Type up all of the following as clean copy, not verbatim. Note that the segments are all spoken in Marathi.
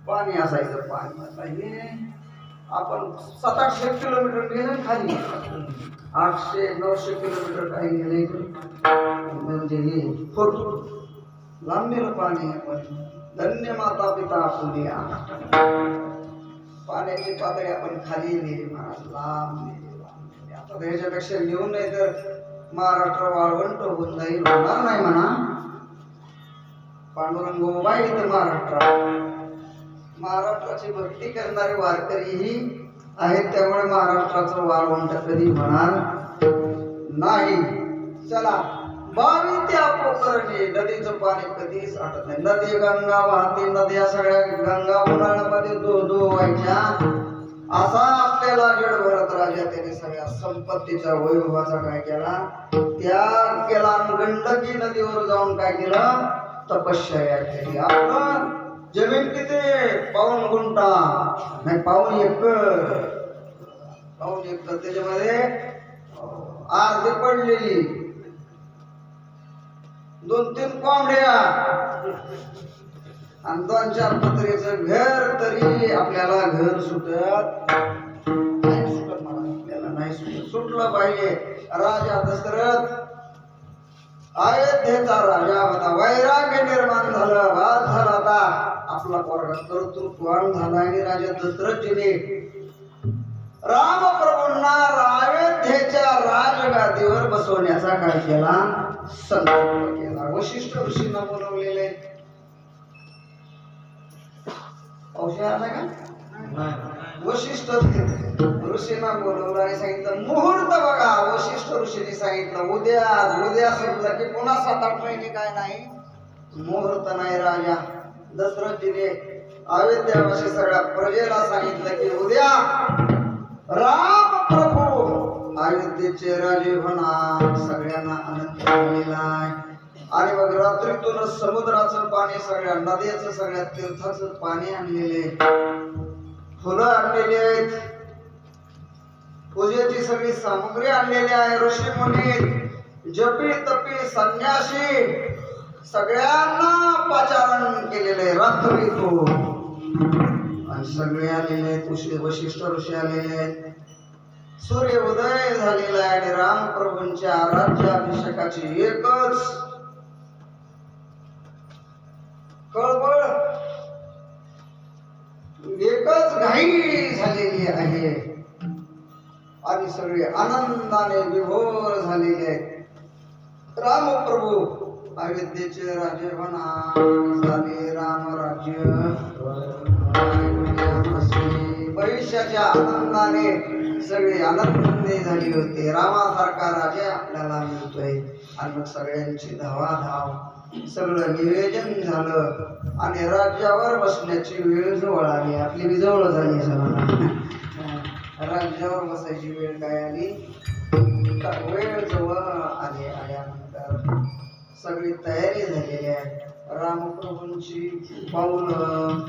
पाणी असायचं पाणी असायचे. आपण 700-800 किलोमीटर गेलं खाली, 800-900 किलोमीटर काही गेले म्हणजे हे फोटो लांब गेलं पाणी. आपण धन्य माता पिता पुण्या, पाण्याची पातळी आपण खाली नेली महाराज, लांब नेली. आता त्याच्यापेक्षा घेऊन नाही तर महाराष्ट्र वाळवंट होऊन जाईल, होणार नाही म्हणा. पांडुरंग उभा इथं महाराष्ट्राची भक्ती करणारे वारकरीही आहेत, त्यामुळे महाराष्ट्राचं वाळवंट कधी होणार नाही. चला, 22 त्या पोखरणी नदीचं पाणी कधीच आटत नाही. नदी गंगा वाहते, नद्या सगळ्या गंगा उन्हाळ्यामध्ये दो व्हायच्या. असा आपल्याला जड भरत राजा त्याने सगळ्या संपत्तीचा वैभवाचा काय केला, त्याग केला. गंडकी नदीवर जाऊन काय केलं, तपश्चर्या केली. आपण जमीन किती, 5 गुंठा नाही, 5 एकर, 5 एकर, त्याच्यामध्ये अर्धी पडलेली, 2-3 कोंबड्या आणि 2-4 पत्र्याचं घर, तरी आपल्याला घर सुटत नाही. सुटत मला, आपल्याला नाही सुटत. सुटलं पाहिजे. राजा दशरथ अयोध्येचा राजा होता, वैराग्य निर्माण झालं, वाद झाला. आता आपला पोरगा कर्तृत्ववान झाला आणि राजा दशरथजीने रामप्रभूंना अयोध्येच्या राजगादीवर बसवण्याचा काय केला, संकल्प केला. वशिष्ठ ऋषींना बोलवलेले, औषध आला का, वशिष्ठ ऋषींना बोलवलं आणि सांगितलं मुहूर्त बघा. वशिष्ठ ऋषींनी सांगितलं उद्या समजलं की पुन्हा 7-8 महिने काय नाही, मुहूर्त नाही. राजा दशरथजीने अयोध्यावासी सगळ्या प्रजेला सांगितलं की उद्या राम प्रभू अयोध्येचे राजे होणार. सगळ्यांना आनंद झालेला आहे. आणि मग रात्रीतूनच समुद्राचं पाणी, सगळ्या नद्याचं, सगळ्या तीर्थाचं पाणी आणलेले, फुलं आणलेली आहेत, पूजेची सगळी सामग्री आणलेली आहे. ऋषी मुनी, जपी तपी, संन्यासी सगळ्यांना पाचारण केलेले रात्रीतून. आणि सगळे आलेले, वशिष्ठ ऋषी आलेले, सूर्य उदय झालेला आहे. आणि रामप्रभूंच्या राज्याभिषेकाची एकच कळबळ, एकच घाई झालेली आहे. आणि सगळे आनंदाने विभोर झालेले आहेत. रामप्रभू अयोध्येचे राजे होणार, झाले रामराज्य. भविष्याच्या आनंदाने सगळे आनंदी झाली होते. रामासारखा राजा आपल्याला मिळतोय. आणि मग सगळ्यांची धावाधाव, सगळं निवेदन झालं आणि राज्यावर बसण्याची वेळ जवळ आली. आपली बी जवळ झाली. राज्यावर बसायची वेळ काय आली, वेळ जवळ आली. आल्यानंतर सगळी तयारी झालेली आहे. रामप्रभूंची पाऊलं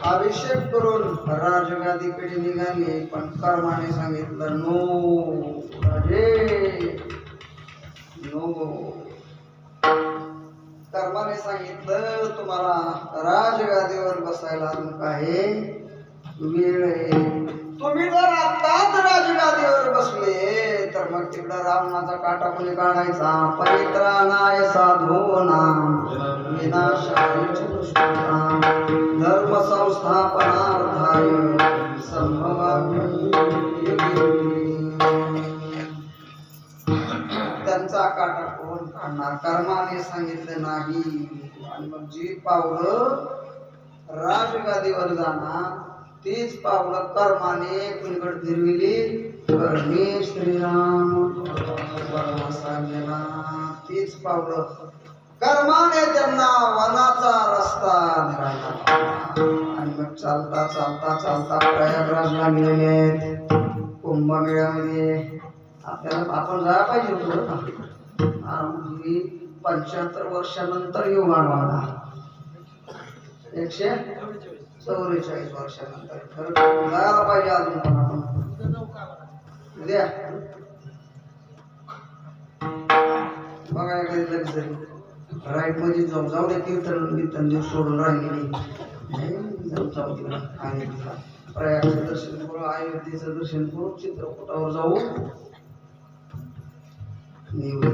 अभिषेक करून राजगादीकडे निघाले. पण कर्माने सांगितलं नो राजे, नो. कर्माने सांगितलं तुम्हाला राजगादीवर बसायला अजून काही वेळ आहे. तुम्ही जर आताच राजगादीवर बसले तर मग तिकडं रावणाचा काटा कोणी काढायचा. परित्राणाय साधूनां विनाशाय दुष्कृतां धर्म संस्थापनार्थाय संभवामि युगे. त्यांचा काटा कोण काढणार, कर्माने सांगितलं नाही. आणि मग जी पावलं राजगादीवर जाणार तीच पावलं कर्माने कुणीकडे फिरविली, कर्मे श्रीराम सांगलेला तीच पावलं कर्माने त्यांना वनाचा रस्ता मिळाला. आणि मग चालता चालता चालता प्रयागराजला गेलेले आहेत. कुंभमेळ्यामध्ये आपल्याला आपण जायला पाहिजे होतं. 75 वर्षानंतर योग आला, 144 वर्षानंतर. खरं जायला पाहिजे अजून पण आपण उद्या बघायला कधी राईट मध्ये जाऊ द्या. कीर्तन दिवस सोडून राहिलेली जाऊ दिलं आणि प्रयागचं दर्शन करू, अयोध्येचं दर्शन करू, चित्रकूटावर जाऊ निघू.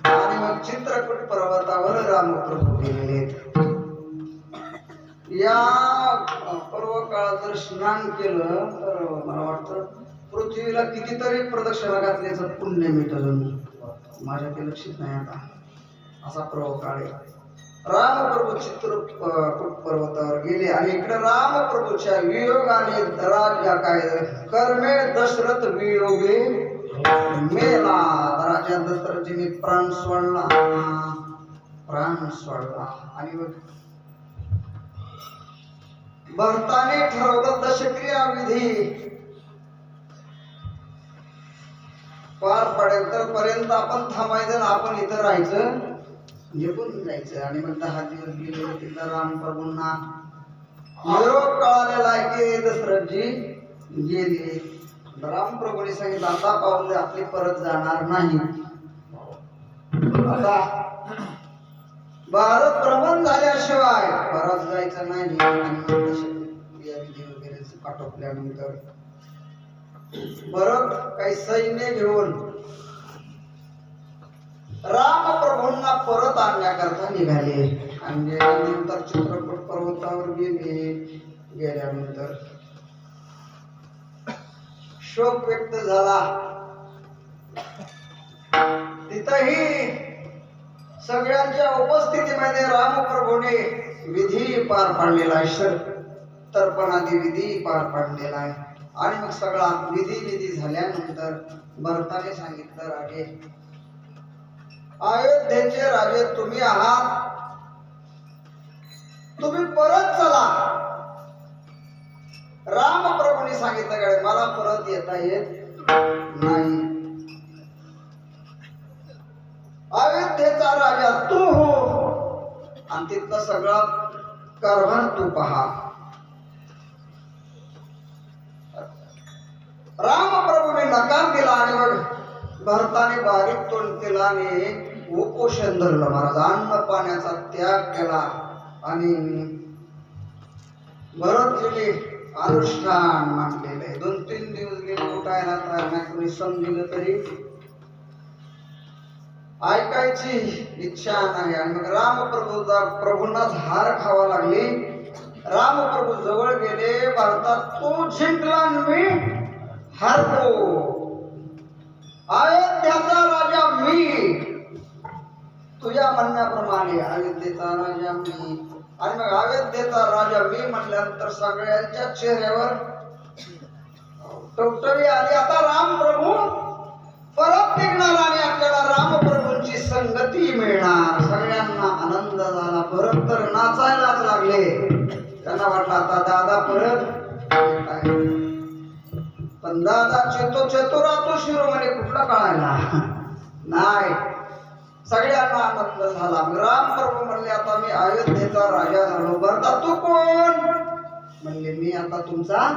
आणि मग चित्रकूट पर्वतावर रामप्रभू गेलेले आहेत. या पर्व काळात जर स्नान केलं तर मला वाटतं पृथ्वीला कितीतरी प्रदक्षिणा घातल्याचं पुण्य मिळतं. माझ्या ते लक्षात नाही आता. असा पर्व काळ आहे. रामप्रभू चित्रकूट पर्वतावर गेले आणि इकडे रामप्रभूच्या वियोगाने राजा काय कर्मे दशरथ वियोगे मेला. राजा दशरथीने प्राण सोडला आणि मग भरताने ठरवलं दशक्रिया विधी पार पडेल तर पर्यंत आपण थांबायचं ना आपण इथं राहायचं निघून जायचं. आणि मग 10 दिवस गेले. तिथं रामप्रभूंना निरोप कळालेला आहे की दशरथजी गेले. रामप्रभूने सांगितलं आता पाऊल आपली परत जाणार नाही. आता भारत भ्रमण झाल्याशिवाय परत जायचं नाही. आणि वगैरे पाठवल्यानंतर भरत काही सैन्य घेऊन रामप्रभूंना परत आणण्याकरता निघाले. आणि गेल्यानंतर चित्रकूट पर्वतावर गेले. गेल्यानंतर शोक व्यक्त झाला. तिथंही सगळ्यांच्या उपस्थितीमध्ये रामप्रभूने विधी पार पाडलेला आहे. तर्पणादी विधी पार पाडलेला आहे. आणि मग सगळा विधी झाल्यानंतर भरताने सांगितलं राजे अयोध्येचे राजे तुम्ही आहात, तुम्ही परत चला. रामप्रभूंनी सांगितलं मला परत येता येत नाही. अयोध्येचा राजा तू हो आणि तिथलं सगळं कारभार तू पहा. रामप्रभूने नकार दिला आणि मग भरताने बारीक तोंड केला आणि उपोषण धरलं. महाराज अन्न पाण्याचा त्याग केला आणि भरतजीने अनुष्ठान मांडलेलं आहे. 2-3 दिवस गेले उठायला तयार नाही. कोणी समजलं तरी ऐकायची इच्छा नाही. आणि मग प्रभूंनाच हार खावा लागली. रामप्रभू जवळ गेले. भारतात तू जिंकला मी हरतो. अयोध्याचा राजा मी, तुझ्या म्हणण्याप्रमाणे अयोध्येचा राजा मी. आणि मग अयोध्येचा राजा मी म्हटल्यानंतर सगळ्यांच्या चेहऱ्यावर टवटवी आली. आता रामप्रभू परत निघणार आणि आपल्याला रामप्रभूंची संगती मिळणार. सगळ्यांना आनंद झाला. भरत तर नाचायलाच लागले. त्यांना वाटलं आता दादा परत. पण दादा चतुरातो शिरोमणी कुठला कळायला नाही. सगळ्यांना आनंद झाला. रामप्रभू म्हणले आता मी अयोध्येचा राजा झालो. भरता तू कोण? म्हणले मी आता तुमचा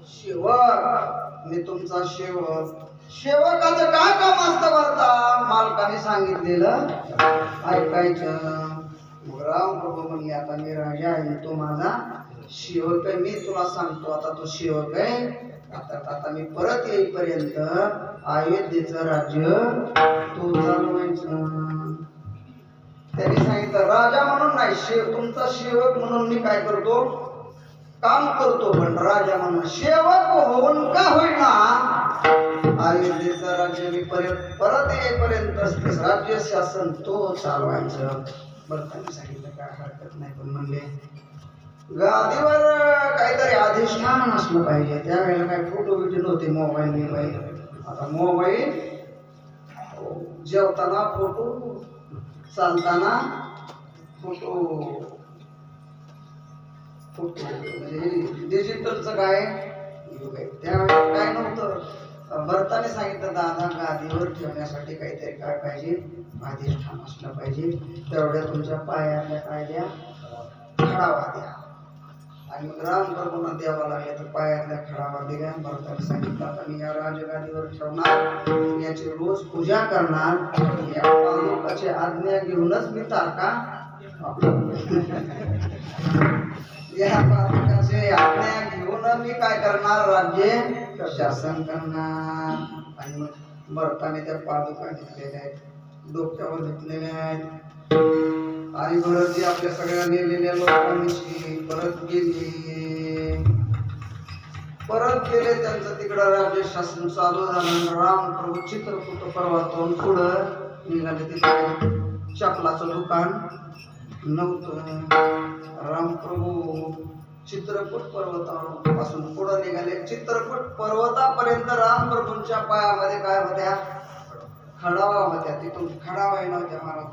सेवक. मी तुमचा सेवक. सेवकाचं काय काम असतं भरता? मालकाने सांगितलेलं ऐकायचं. रामप्रभू म्हणले आता मी राजा आहे, तो माझा सेवक आहे. मी तुला सांगतो आता तो सेवक आहे. आता मी परत येईपर्यंत अयोध्येचं राज्य तू चालवायचं. त्यांनी सांगितलं राजा म्हणून नाही, तुमचा सेवक म्हणून मी काय करतो काम करतो. पण राजा म्हणून सेवक होऊन का होईना अयोध्येचं राज्य मी परत येईपर्यंत राज्य शासन तो चालवायचं. बरं त्यांनी सांगितलं काय हरकत नाही. पण म्हणले गादीवर काहीतरी अधिष्ठान असलं पाहिजे. त्यावेळेला काही फोटो बिटो नव्हते, मोबाईल. आता मोबाईल, जेवताना फोटो, चालताना फोटो म्हणजे डिजिटलचं काय युग आहे. त्यावेळेला काय नव्हतं. भरताने सांगितलं दादा गादीवर ठेवण्यासाठी काहीतरी काय पाहिजे, अधिष्ठान असलं पाहिजे. तेवढ्या तुमच्या पायातल्या काय द्या, खडावा द्या. आणि मग रामप्रभूंना द्यावा लागले तर पायातल्या खडावा दिल्या. भरताने सांगितलं आता मी या राजगादीवर ठेवणार, याची रोज पूजा करणार. या पादुकाची आज्ञा घेऊनच मी तारका या पालकाचे आज्ञा घेऊन मी काय करणार, राज्य शासन करणार. आणि मग भरताने त्या पादुका घेतलेल्या आहेत, डोक्यावर घेतलेल्या आहेत. आणि भरत आपल्या सगळ्या नेलेल्या लोकांची परत गेले. त्यांचं तिकडं राज्य शासन चालू झालं. राम प्रभू चित्रकूट पर्वतावरून पुढं निघाले. तिथे चपलाचं दुकान नव्हतं. रामप्रभू चित्रकूट पर्वतापासून पुढं निघाले. चित्रकूट पर्वतापर्यंत रामप्रभूंच्या पायामध्ये काय होत्या, खडावा होत्या. तिथून खडावा नव्हत्या महाराज.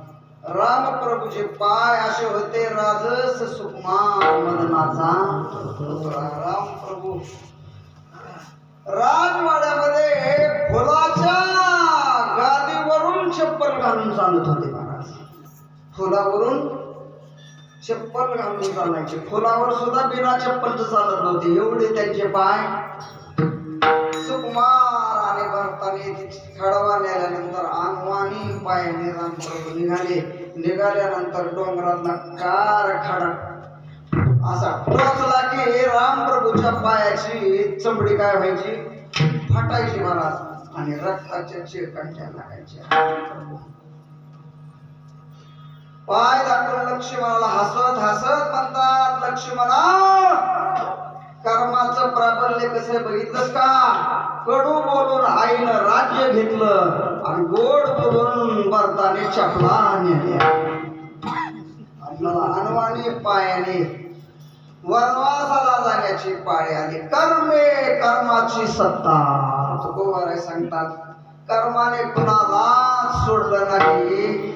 रामप्रभूचे पाय असे होते राजस सुकुमार मदनाचा. रामप्रभू राजवाड्यामध्ये फुलाच्या गादीवरून चप्पल घालून चालत होते महाराज. फुलावरून चप्पल घालून चालायचे. फुलावर सुद्धा बिना चप्पलचं चालत नव्हते, एवढे त्यांचे पाय. सुकुमार आणि भरताने खडवा नेल्यानंतर अनवाणी पायाने रामप्रभू निघाल्यानंतर डोंगरातला कार खडा असा टोचला की रामप्रभूच्या पायाची चमडी काय व्हायची, फाटायची महाराज. आणि रक्ताच्या चिळकांड्या लागायच्या. पाय दाखवून लक्ष्मणाला हसत हसत म्हणतात, लक्ष्मणा कर्माचं प्राबल्य कसं बघितलंस का? कडू बोलून आईनं राज्य घेतलं आणि गोड बोलून भरताने चपला नेल्या. आणि मला अनवाणी पायाने वनवासाला जाण्याची पाळी आली. कर्माची सत्ता तुकोबाराय सांगतात. कर्माने कुणाला सोडलं नाही.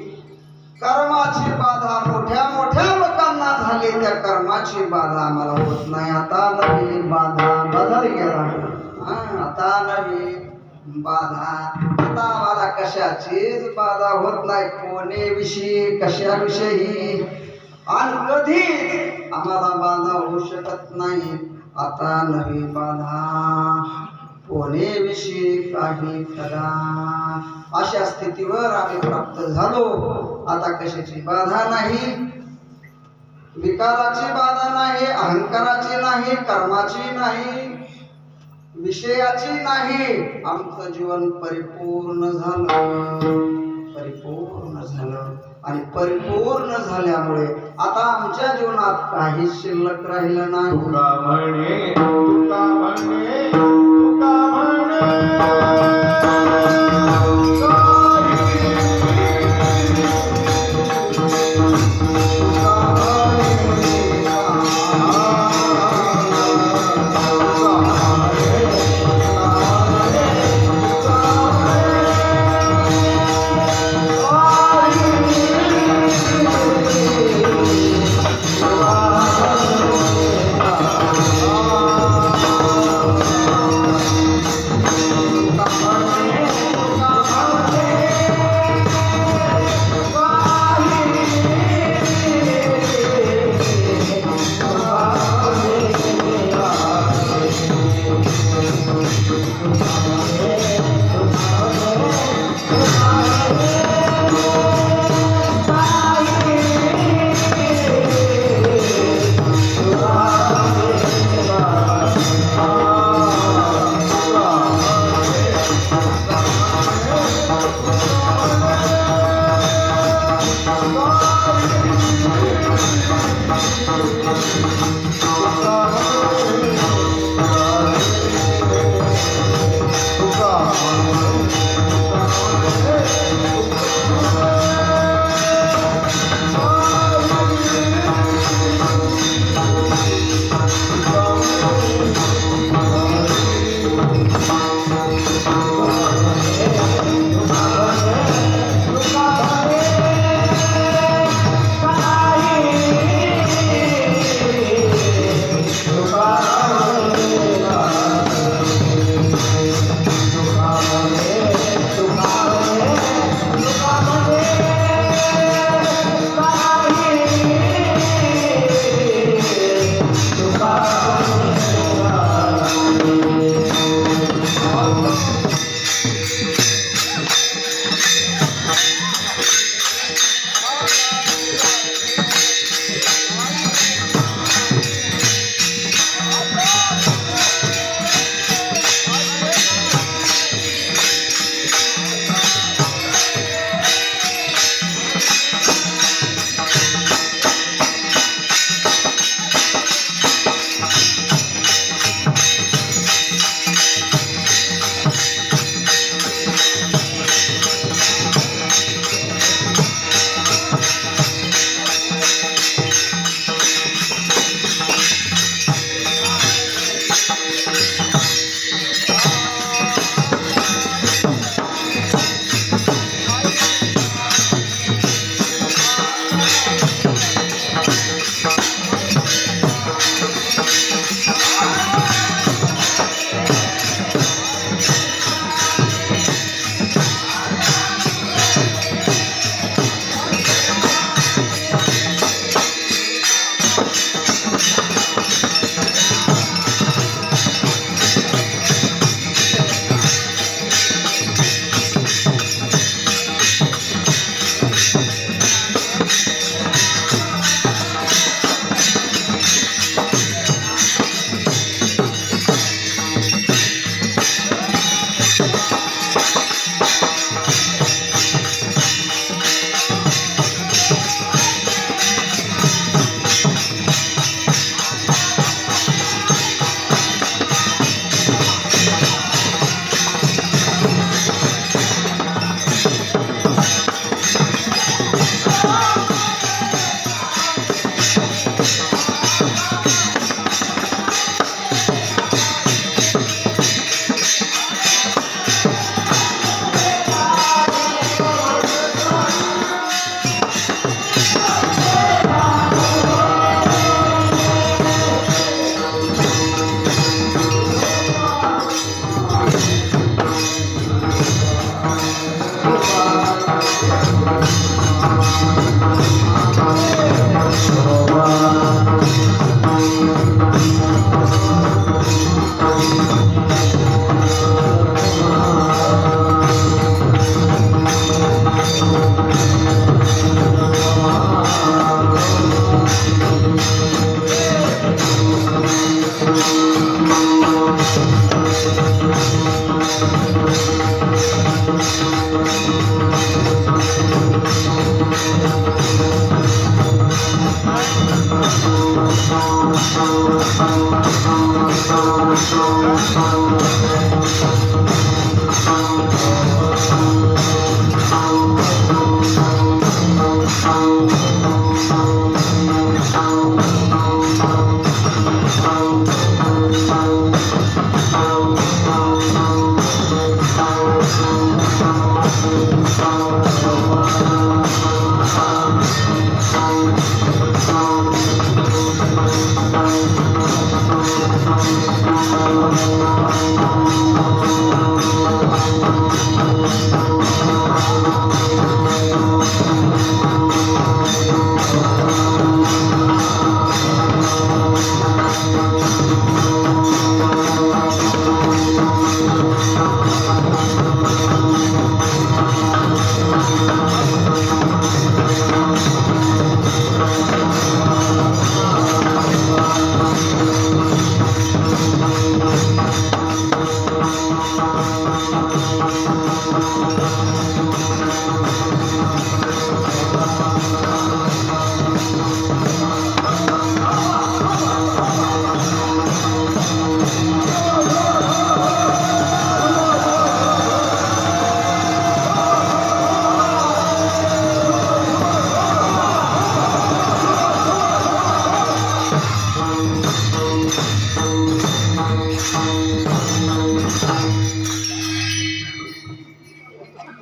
कर्माची बाधा मोठ्या मोठ्या लोकांना झाली, त्या कर्माची बाधा आम्हाला होत नाही. आता नवीन बाधा बदल गेला. आता नवीन बाधा. आता आम्हाला कशाचीच बाधा होत नाही. कोणेविषयी कशाविषयी आणि कधीच आम्हाला बाधा होऊ शकत नाही. आता नवी बाधा कोणेविषयी काही करा. अशा स्थितीवर आम्ही प्राप्त झालो. आता कशाची बाधा नाही, विकाराची बाधा नाही, अहंकाराची नाही, कर्माची नाही, विषयाची नाही. आमचं जीवन परिपूर्ण झालं. आणि परिपूर्ण झाल्यामुळे आता आमच्या जीवनात काही शिल्लक राहिलं नाही. तुका म्हणे, तुका म्हणे, तुका म्हणे.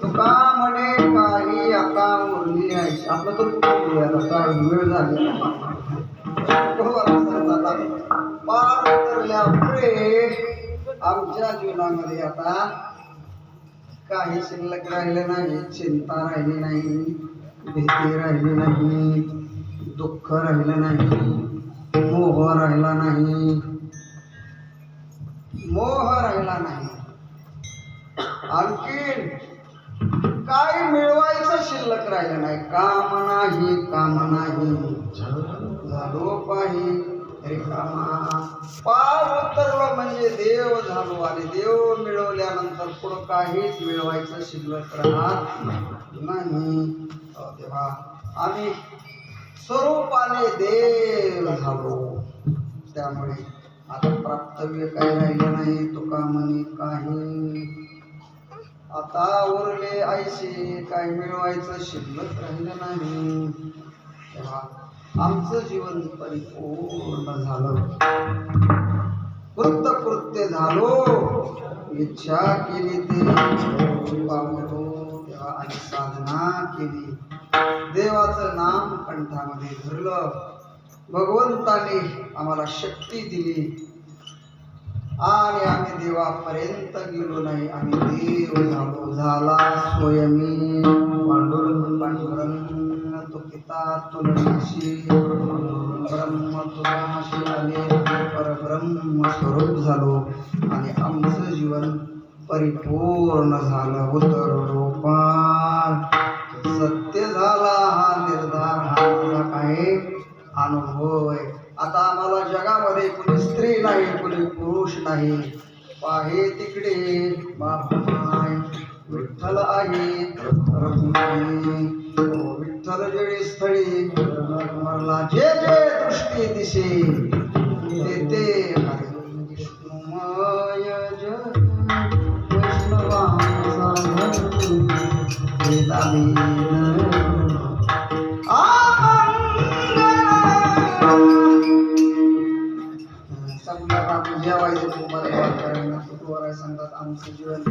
तुका म्हणे काही आता उरली नाही. आपलं तर कुठं बोलूया आता, काय वेळ झाली. पार उतरल्यापुढे आमच्या जीवनामध्ये आता काही शिल्लक राहिलं नाही. चिंता राहिली नाही, भीती राहिली नाही, दुःख राहिलं नाही, मोह राहिला नाही, मोह राहिला नाही. आणखीन काय मिळवायचं शिल्लक राहिलं नाही. काम नाही, काम नाही, झालो पाही रिकामा. पार उतरलो म्हणजे देव झालो, आणि देव मिळवल्यानंतर पुढं काहीच मिळवायचं शिल्लक राहत नाही. तेव्हा आम्ही स्वरूपाने देव झालो. त्यामुळे आता प्राप्तव्य काही राहिलं नाही. तुका म्हणे काही आता उरले आयशे, काय मिळवायचं शिल्लक राहिलं नाही. तेव्हा आमचं जीवन परिपूर्ण झालं, कृत्य झालो. इच्छा केली ते पावलो. तेव्हा आणि साधना केली, देवाचं नाम कंठामध्ये धरलं. भगवंताने आम्हाला शक्ती दिली आणि आम्ही देवापर्यंत गेलो नाही. आम्ही देव झालो. झाला स्वयमी पांडुरंग तुकिता तुलनाशी ब्रह्म तुलाशी आले. परब्रह्म स्वरूप झालो आणि आमचं जीवन परिपूर्ण झालं. उतरलो पार सत्य झाला. हा निर्धार, हा माझा काय अनुभव आहे. आता आम्हाला जगामध्ये कोणी स्त्री नाही, कोणी पुरुष नाही. पाहे तिकडे बापाय विठ्ठल आहे, रघुनाई. विठ्ठल जेडी स्थळी मला जे जे दृष्टी दिसे ते हरे. विष्णुमय जग वैष्णवांचा समजा आपण जेवायचं तुम्हाला सांगतात आमचं जीवन